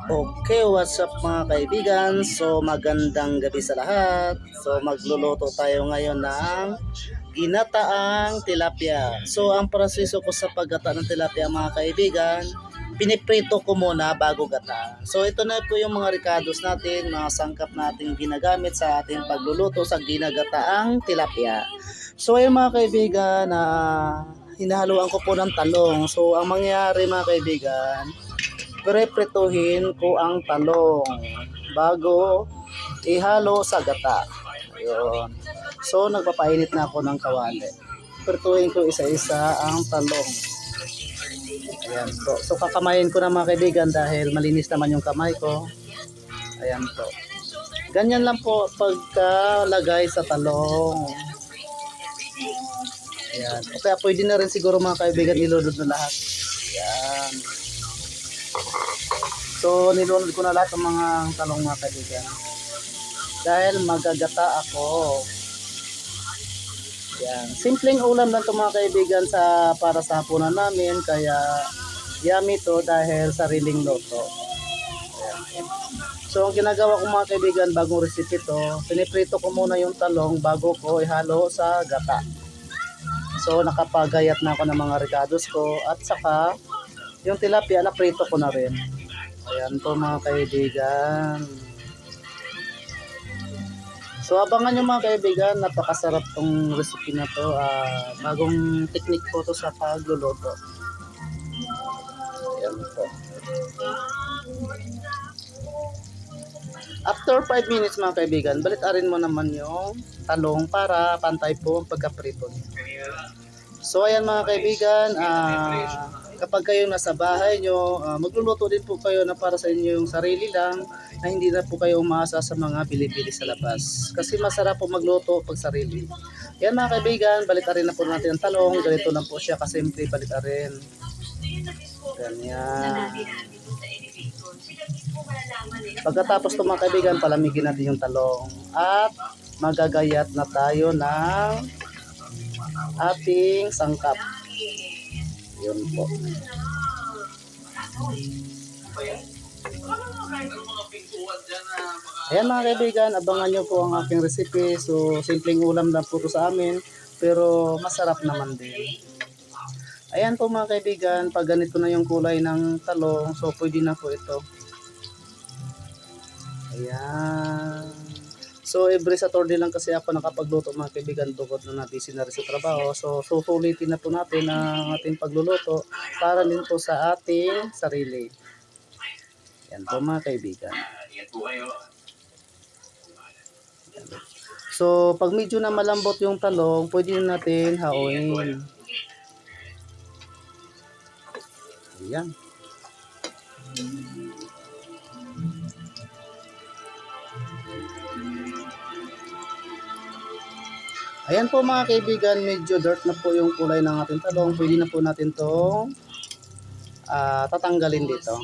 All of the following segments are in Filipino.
Okay, what's up mga kaibigan? So magandang gabi sa lahat. So magluluto tayo ngayon ng ginataang tilapia. So ang proseso ko sa paggata ng tilapia mga kaibigan, piniprito ko muna bago gata. So ito na po yung mga ricados natin, mga sangkap natin ginagamit sa ating pagluluto sa ginagataang tilapia. So ayun mga kaibigan, hinahaluan ko po ng talong. So ang mangyayari mga kaibigan, preprituhin ko ang talong bago ihalo sa gata. Ayun. So nagpapainit na ako ng kawali. Prituhin ko isa-isa ang talong. Ayan po. So kakamayin ko na mga kaibigan dahil malinis naman yung kamay ko. Ayan po. Ganyan lang po pagkalagay sa talong. Ayan. O kaya pwede na rin siguro mga kaibigan ilunod na lahat. Ayan. So nilunod ko na lahat ng mga talong mga kaibigan. Dahil magagata ako. Yan. Simpleng ulam lang ito mga kaibigan para sa hapunan namin. Kaya yummy to dahil sariling loto. Ayan. So ang ginagawa ko mga kaibigan, bagong recipe to, piniprito ko muna yung talong bago ko ihalo sa gata. So nakapagayat na ako ng mga ricados ko at saka yung tilapia na prito ko na rin. Ayan po mga kaibigan. So abangan nyo mga kaibigan, napakasarap tong recipe na to. Bagong technique po to sa pagluluto. Ayan po. After 5 minutes mga kaibigan, balit-arin mo naman yung talong para pantay po ang pagkaprito niya. So ayan mga kaibigan, kapag kayo nasa bahay nyo, magluluto din po kayo na para sa inyo yung sarili lang, na hindi na po kayo umaasa sa mga bili-bili sa labas. Kasi masarap po magluto pag sarili. Yan mga kaibigan, balit-arin na po natin ang talong. Ganito lang po siya kasimple, balit-arin. Ganyan. Pagkatapos ito mga kaibigan, palamigin natin yung talong. At magagayat na tayo ng ating sangkap. Yun po. Ayan mga kaibigan, abangan nyo po ang aking recipe. So simpleng ulam lang po ito sa amin, pero masarap naman din. Ayan po mga kaibigan, pag ganito na yung kulay ng talong, so pwede na po ito. Ayan. So every Saturday lang kasi ako nakapagluto mga kaibigan, bukod na busy na rin sa trabaho. So susulitin na po natin ang ating pagluluto para din po sa ating sarili. Yan po mga kaibigan. So pag medyo na malambot yung talong, pwede natin hauin. Ayan. Ayan po mga kaibigan, medyo dark na po yung kulay ng ating talong. Pwede na po natin itong tatanggalin dito.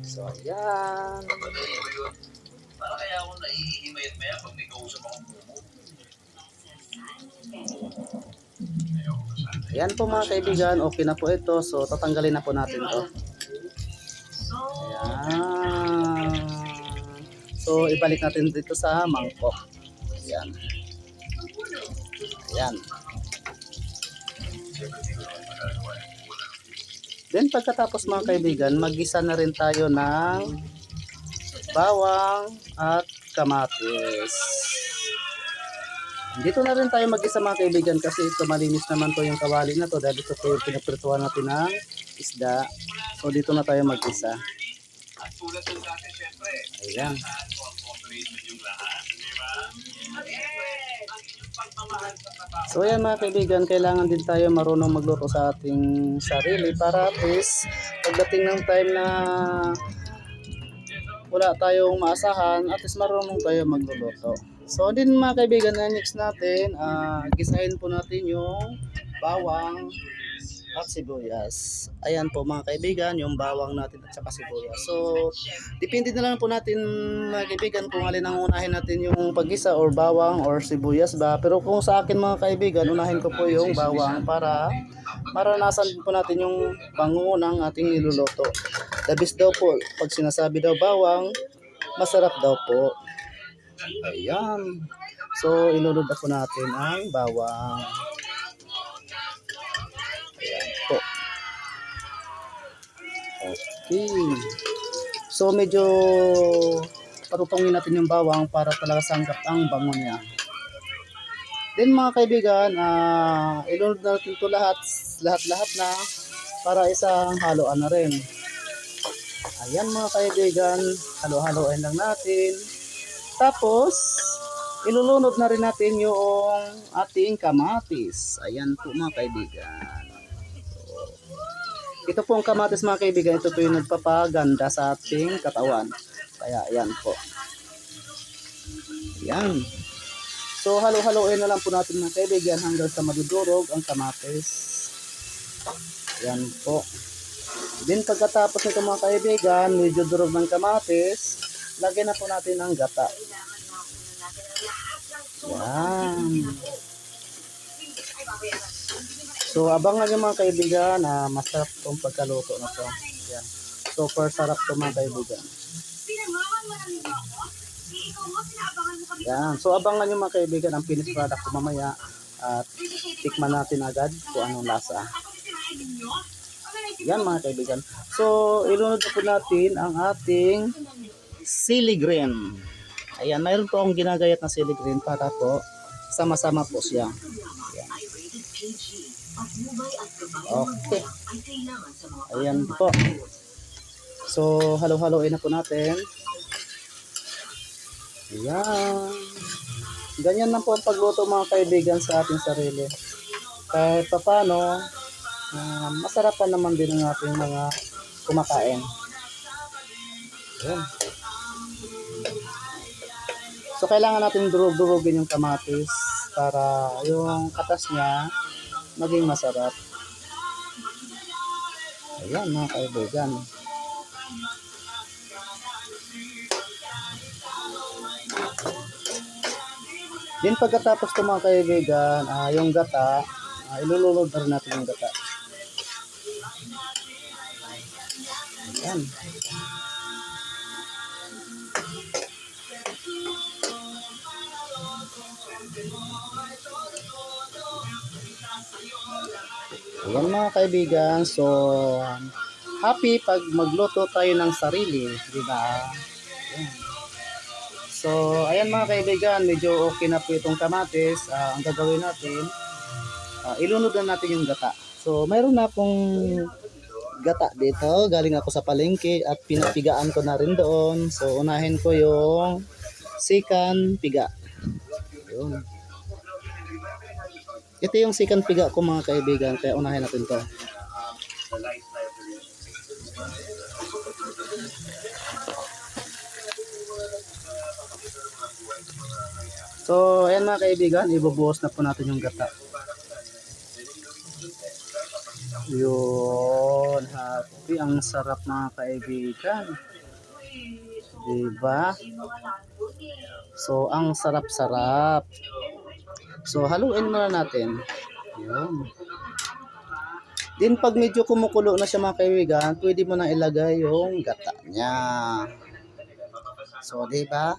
So ayan. Para kaya ako naihimayat maya pag may kausap akong bumo. Ayan po mga kaibigan, okay na po ito. So tatanggalin na po natin to. Ayan. So ibalik natin dito sa mangkok. Ayan. Ayan. Then pagkatapos mga kaibigan, mag-gisa na rin tayo ng bawang at kamatis. Dito na rin tayo mag-gisa mga kaibigan kasi ito malinis naman to yung kawali na to dahil ito po yung pinaprituhan natin ng isda. So dito na tayo mag-gisa. Ayan. So ayan mga kaibigan, kailangan din tayo marunong magluto sa ating sarili para at least pagdating ng time na wala tayong maasahan, at least marunong tayo magluluto. So din mga kaibigan, na next natin, gisahin po natin yung bawang at sibuyas. Ayan po mga kaibigan, yung bawang natin at saka sibuyas. So, depende na lang po natin mga kaibigan kung alin ang unahin natin yung paggisa or bawang or sibuyas ba. Pero kung sa akin mga kaibigan, unahin ko po yung bawang para maranasan po natin yung bango ng ating niluluto. The best daw po, pag sinasabi daw bawang, masarap daw po. Ayan. So, ilulod na po natin ang bawang. Ayan po. Okay. So, medyo patutungin natin yung bawang para talaga sanggap ang bango niya. Then mga kaibigan, ilunod na natin ito lahat na para isang haluan na rin. Ayan mga kaibigan, halo-haloin lang natin. Tapos, ilulunod na rin natin yung ating kamatis. Ayan po mga kaibigan. Ito po ang kamatis mga kaibigan, ito po yung nagpapaganda sa ating katawan. Kaya ayan po. Ayan. So halo-haloin na lang po natin mga kaibigan hanggang sa madudurog ang kamatis. Ayan po. Then pagkatapos nito mga kaibigan, medyo durog ng kamatis, lagyan na po natin ang gata. Ayan. So abangan nyo mga kaibigan, masarap itong pagkaluto na to. Ayan. Super sarap to mga kaibigan. Yan. So abangan nyo mga kaibigan ang finished product ko mamaya at tikman natin agad kung anong lasa. Yan mga kaibigan. So ilunod na po natin ang ating sili green. Ayan, mayroon po akong ginagayat na sili green para po sama-sama po siya. Ayan. Okay. Ayan po. So halo-haloin na po natin. Ayan. Ganyan lang po ang pagluto mga kaibigan sa ating sarili. Kahit paano, masarapan naman din ang ating mga kumakain. Ayan. So kailangan natin durug-durugin yung kamatis para yung katas niya maging masarap. Ayan mga kaibigan. Din pagkatapos ito mga kaibigan, yung gata, ilululog na rin natin yung gata. Ayan. Ayan mga kaibigan, so happy pag magluto tayo ng sarili, di ba? Ayan. So ayan mga kaibigan, medyo okay na po itong kamatis. Ang gagawin natin, ilunod na natin yung gata. So mayroon na pong gata dito, galing ako sa palengke at pinapigaan ko na rin doon. So unahin ko yung sikan piga. Yun. Ito yung sikan piga ko mga kaibigan, kaya unahin natin to. So ayan mga kaibigan, ibubuhos na po natin yung gata. Yun, happy, ang sarap mga kaibigan. Diba? So ang sarap-sarap. So haluin muna natin. Yun. Din pag medyo kumukulo na siya mga kaibigan, pwede mo na ilagay yung gata niya. So diba?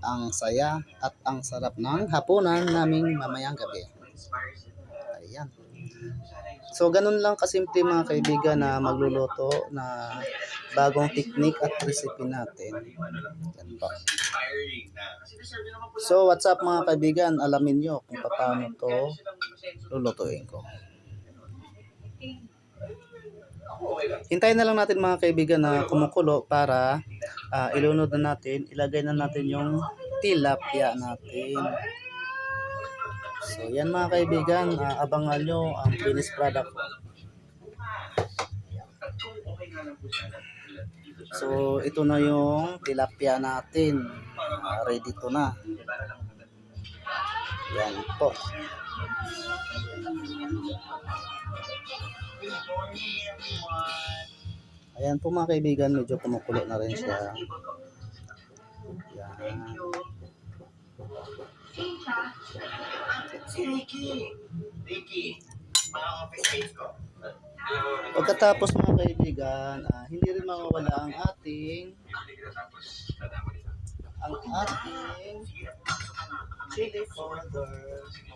Ang saya at ang sarap ng hapunan naming mamayang gabi. Ayan. So ganun lang kasimple mga kaibigan na magluluto na bagong technique at recipe natin. Yan po. So what's up mga kaibigan, alamin nyo kung paano to lulutuin ko. Hintayin na lang natin mga kaibigan na kumukulo para ilunod na natin, ilagay na natin yung tilapia natin. So yan mga kaibigan, abangan nyo ang finished product ko. So ito na yung tilapia natin, ready to na. Yan po. morning, everyone. Ayan po mga kaibigan, medyo kumukulo na rin siya. Yan. Si Ricky. Ricky, mga office mates ko. Pagkatapos mga kaibigan, hindi rin mawawala ang ating chili powder.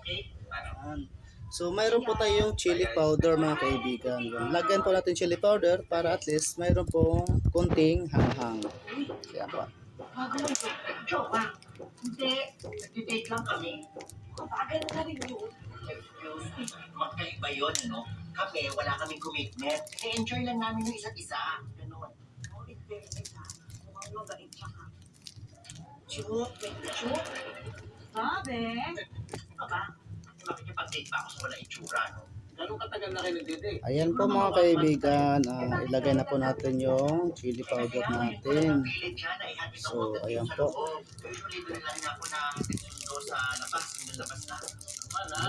Yan. So mayroon po tayong chili powder mga kaibigan. Yan. Lagyan po natin chili powder para at least mayroon pong konting hanghang. Kaya po. Joke ah. Hindi. Nag-date lang kami. Bagal na rin yun. Magkaiba yun, no? Kami, wala kaming commitment. I-enjoy lang namin yung isa't isa. Ganun. Mukhang mabait siya ka. Chuk, chuk. Sabi? Aba, makikipag-date pa ako sa wala itsura, no? Gano'ng katagal na kayo nag-date? Ayan po mga kaibigan, ilagay na po natin yung chili powder natin. So, ayan po. Usually, doon lang ako na sundo sa labas. Yung labas na.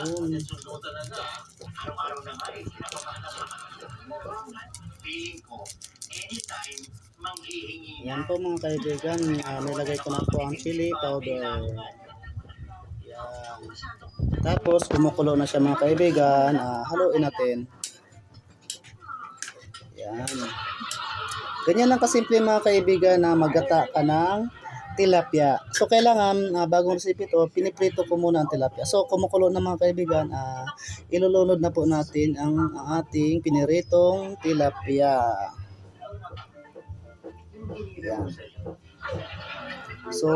Yun. Sundo talaga. Araw-araw na nga eh. Kinababahan na mga feeling ko, anytime, manghihingi Ayan po mga kaibigan, nilagay ko na po ang chili powder. Yan. Tapos kumukulo na siya mga kaibigan, haluin natin. Yan. Ganyan lang kasimple mga kaibigan na maggata ka ng tilapia. So kailangan bagong recipe to, piniprito ko muna ang tilapia. So kumukulo na mga kaibigan, ilulunod na po natin ang ating piniritong tilapia. Yan. So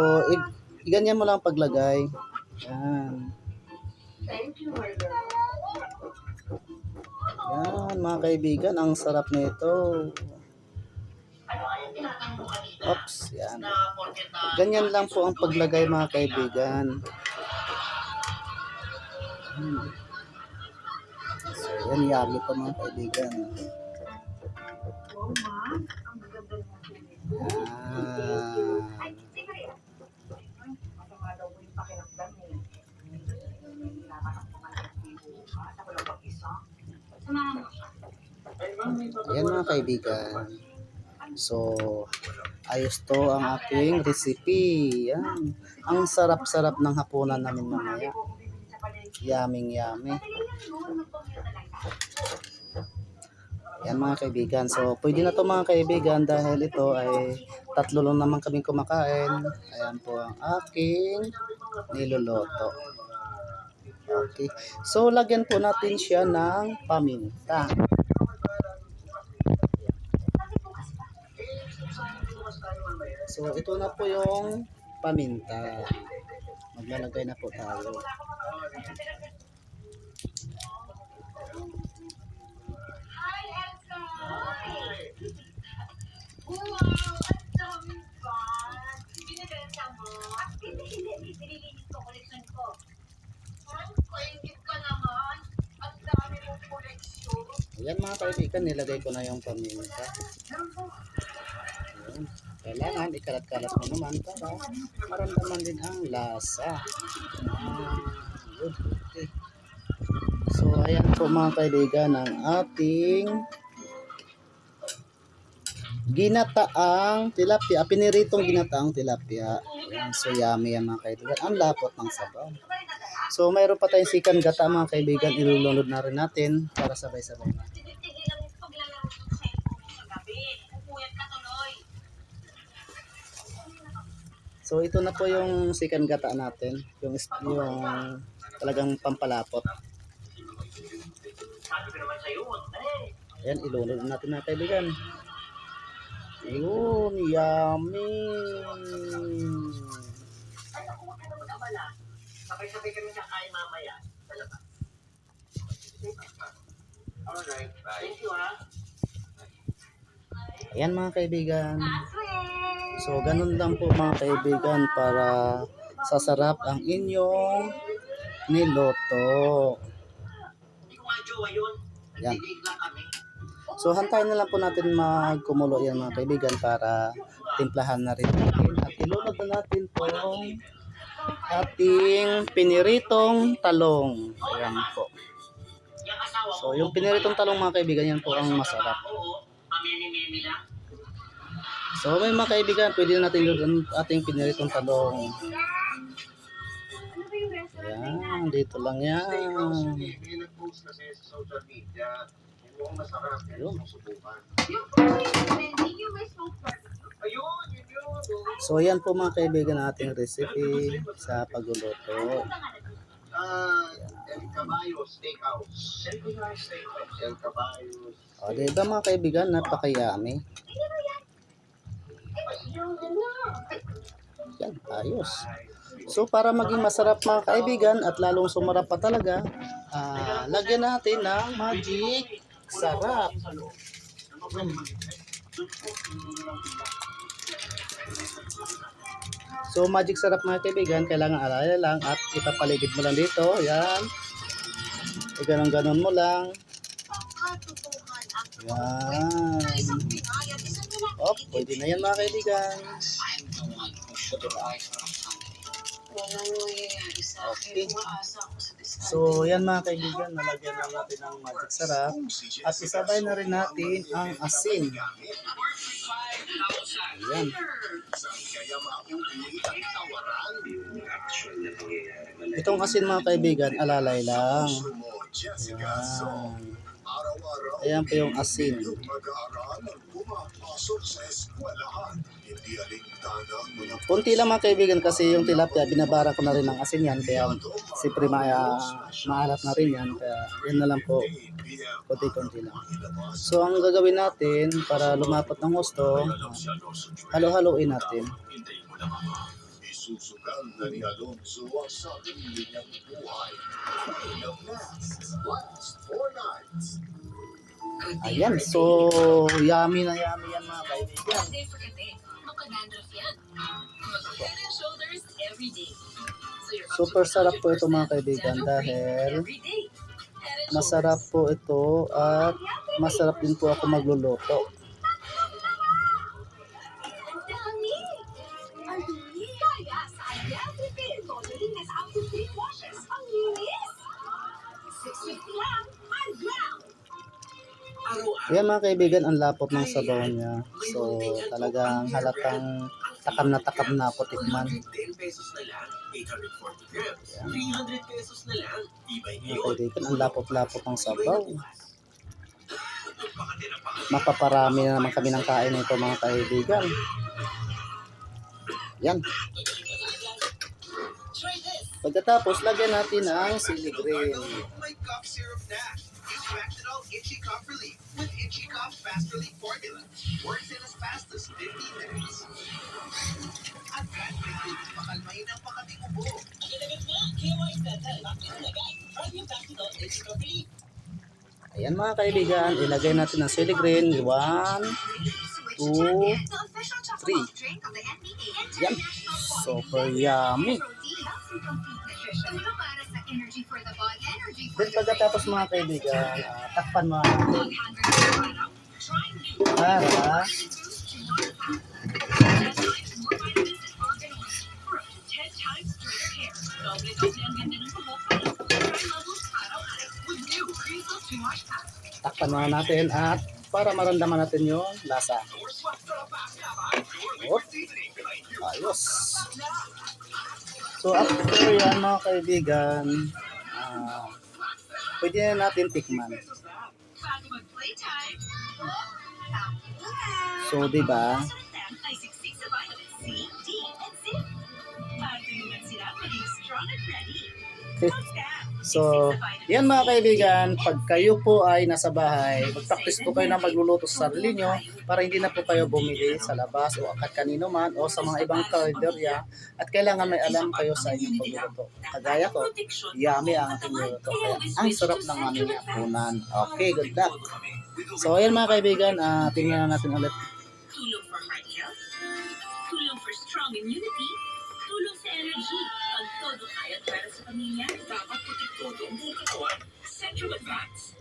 ganyan mo lang paglagay. Yan. Thank you, my love. Yan mga kaibigan, ang sarap nito. Oops, yan. Ganyan lang po ang paglagay mga kaibigan. So yan, yummy po mga kaibigan. Oh, ma. Ang gaganda ng tubig. Yan. Ay, sige. Masama daw mo yung pakiramdam eh. Nilakatak ko nga yung tubig. Ako lang mag-isa. Samahan mo siya. Ayan mga kaibigan. So, ayos to ang ating recipe. Yan. Ang sarap-sarap ng hapunan namin mamaya. Yaming yummy. Yan mga kaibigan. So, pwede na to mga kaibigan dahil ito ay tatlo lang naman kaming kumakain. Ayan po ang aking niluluto. Okay. So, lagyan po natin siya ng paminta. So, ito na po yung paminta. Maglalagay na po tayo. Hi, Elsa! Wow! Ang dami ba? Binibenta mo? Hindi. Pinilinis ko, koleksyon ko. Ay, kaingit ka naman. Ang dami mong koleksyon. Ayan mga kaibigan, nilagay ko na yung paminta. Ayan. Kailangan ikalat-kalat mo naman para maramdaman din ang lasa. Good. Okay. So ayan po mga kaibigan ang ating ginataang tilapia, piniritong ginataang tilapia. Ayan, so yummy yan mga kaibigan. Ang lapot ng sabaw. So mayroon pa tayong sikan gata mga kaibigan, ilulunod na rin natin para sabay-sabay na. Tigil lang yung paglalaro ng cellphone sa gabi. Pupuyat ka tuloy. So ito na po yung sikan gata natin, yung talagang pampalapot. Sabi ko naman sa'yo, wag na eh. Ayan, ilunod natin mga kaibigan. Yun, yummy. Ay, naku, huwag ka na mag-abala. Sabay-sabay kami kakain mamaya sa labas. Alright, bye. Thank you, ha? Ayan mga kaibigan. So ganun lang po mga kaibigan para sasarap ang inyong niloto. Hindi ko nga jowa yun. Yan. Nag-date lang kami. So hantayin na lang po natin magkumulo yan mga kaibigan para timplahan na rin natin. At ilunod na natin po ating piniritong talong. Ayan po. Yung asawa So yung piniritong talong mga kaibigan, yan po ang masarap. Pamimimimi lang. So may mga kaibigan, pwede na natin lutuin ating piniritong talong. Ano ba yung restaurant na Yan, dito lang yan. May nag-post kasi sa social media. Yung mukhang masarap. Ayun. Susubukan. yung trending yung may smoke barbecue? Ayun, yun yun. So yan po mga kaibigan ang ating recipe sa pagluluto. Ano ba nga na? El Caballo Steakhouse. El Caballo. O diba mga kaibigan, napakayami. Yung ano? Yan, ayos. So para maging masarap mga kaibigan at lalong sumarap pa talaga, lagyan natin ng magic sarap. So magic sarap mga kaibigan, kailangan alala lang at ipapaligid mo lang dito. Yan. Ganon-ganon mo lang. Pagkatutuhan ang Yan. isang Pinay at isang lalaki. Oh, pwede na yan mga kaibigan. Walang nangyayari sa akin. Okay. Umaasa ako sa diskarte. So yan mga kaibigan, nalagyan na natin ng magic sarap. At isabay na rin natin ang asin. Yan. Itong asin mga kaibigan, alalay lang. Yan. Ayan po yung asin. Kunti lang mga kaibigan kasi yung tilapia, binabara ko na rin ng asin yan. Kaya siyempre maalat na rin yan. Kaya yan na lang po. Kunti-kunti lang. So ang gagawin natin para lumapat ng gusto, halo-haloin natin. Isusugal na ni Alonso ang sarili niyang buhay. Freedom lasts 4 nights. Ayan, so yummy na yummy yan mga kaibigan. Day for a day. Makadandruff yan. Head and shoulders every day. So your Super sarap po ito mga kaibigan dahil every day. Head and masarap po ito at masarap din po ako magluluto. Ang dami! Ang dumi! Kaya sa Ayan Refill, todo linis up to 3 washes. Ang linis! 650 lang, ang gram! Ayan mga kaibigan, ang lapot ng sabaw niya. So talagang halatang takam na ako tikman. 10 pesos na lang, 840 grams. 300 pesos na lang, ibay Mga kaibigan, ang lapot-lapot ng sabaw. Mapaparami na naman kami ng kain nito mga kaibigan. Yan. Pagkatapos, lagyan natin ang sili green. May cough syrup na. Use Maxidol Itchy Cough Relief with Itchy Cough Fast Relief Formula. Works in as fast as 15 minutes. At brand new, pakalmayin ang pakating ubo. Ayan mga kaibigan, ilagay natin ang sili green. 1, 2, 3. Yan. Super yummy. Then pagkatapos mga kaibigan, takpan mo natin para takpan mo natin at para maramdaman natin yung lasa. Oh, ayos. So after yan mga kaibigan, pwede na natin tikman. So diba? So, yan mga kaibigan, pag kayo po ay nasa bahay, mag-practice po kayo na magluluto sa sarili nyo para hindi na po kayo bumili sa labas o akat kanino man o sa mga ibang karinderya at kailangan may alam kayo sa inyong pagluluto. Kagaya ko, yummy ang aking niluto. Kaya ang sarap ng aming hapunan. Okay, good luck. So, yan mga kaibigan, tingnan na natin ulit. Tulong for heart health. Tulong for strong immunity. Tulong sa energy. Pag todo kaya para sa pamilya, dapat putik todo ang buong katawan. Central Advance.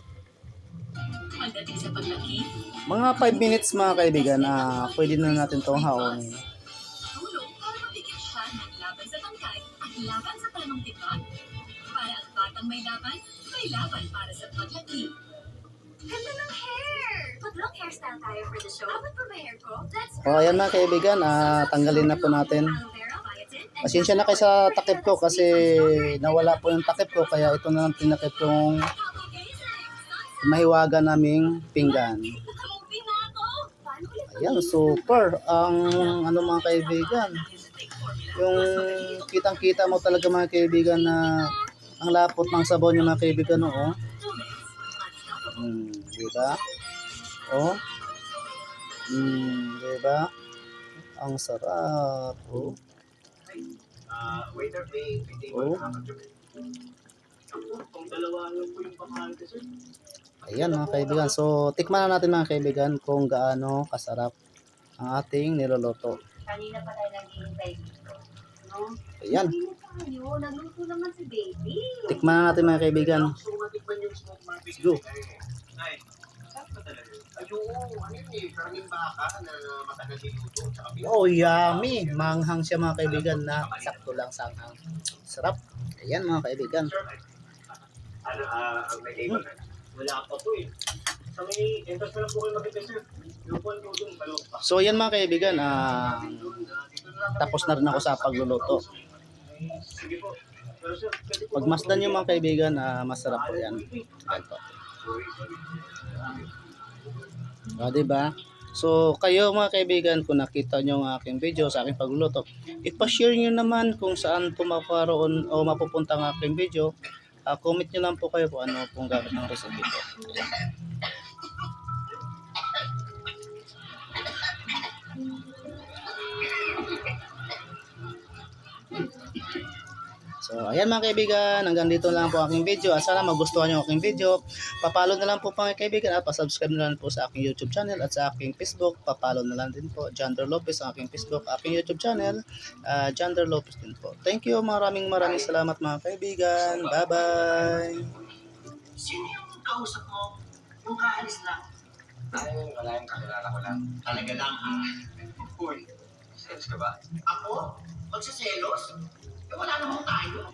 Pagdating sa paglaki, Mga 5 minutes mga kaibigan, pwede na natin itong haonin. tulong para mabigyan siya ng laban sa tangkay at laban sa panuntikon. Para ang batang may laban para sa paglaki. Ganda ng hair! Pag-long hairstyle tayo for the show. Abot pa ba hair ko? Let's O ayan mga kaibigan, tanggalin na po natin. Pasensya na kayo sa takip ko kasi nawala po yung takip ko kaya ito na lang tinakip kong mahiwaga naming pinggan. Ayan, super. Ang ano mga kaibigan, yung kitang-kita mo talaga mga kaibigan na ang lapot ng sabon yung mga kaibigan, oo. Diba? Oh. Diba? Ang sarap. Oh. Waiter, may Oh. Kung dalawa lang po yung pakain ko, sir. Ayan mga kaibigan. So, tikman na natin mga kaibigan kung gaano kasarap ang ating niluluto. Kanina pa tayo naghihintay dito. No? Ayan. Kanina tayo. Nagluto naman si baby. Tikman na natin mga kaibigan. So, matikman yung smoke barbecue. Go. Ay, sarap na talaga. Ay, oo, ano yun eh, karaming baka na matagal niluto. Tsaka Oh, yummy. Manghang siya mga kaibigan na sakto lang sanghang. Sarap. Ayan mga kaibigan. Sir, ano, may table na. Wala pa po eh. Sa may entrance na lang po kayo makita, sir. Yung po yung doon, pa. So, yan mga kaibigan. Tapos na rin ako sa pagluluto. Sige po. Pero sir, pwede po. Pagmasdan nyo mga kaibigan, masarap po yan. Ganito. O, diba? So, kayo mga kaibigan, kung nakita nyo ang aking video sa aking pagluluto, ipashare nyo naman kung saan pumaparoon o mapupunta ang aking video. Comment nyo lang po kayo kung ano pong gamit ng recipe ko. So, ayan mga kaibigan, hanggang dito lang po aking video. At sana magustuhan nyo aking video. Papalo na lang po mga kaibigan at pasubscribe na lang po sa aking YouTube channel at sa aking Facebook. Papalo na lang din po. Jander Lopez ang aking Facebook, aking YouTube channel. Jander Lopez din po. Thank you, maraming salamat mga kaibigan. Bye-bye. Sino yung kausap mo? Yung kaalis lang. Ay, wala yung kakilala ko lang. Talaga lang ha? Uy, sense ka ba? Ako? Magsiselos? Eh, wala namang tayo.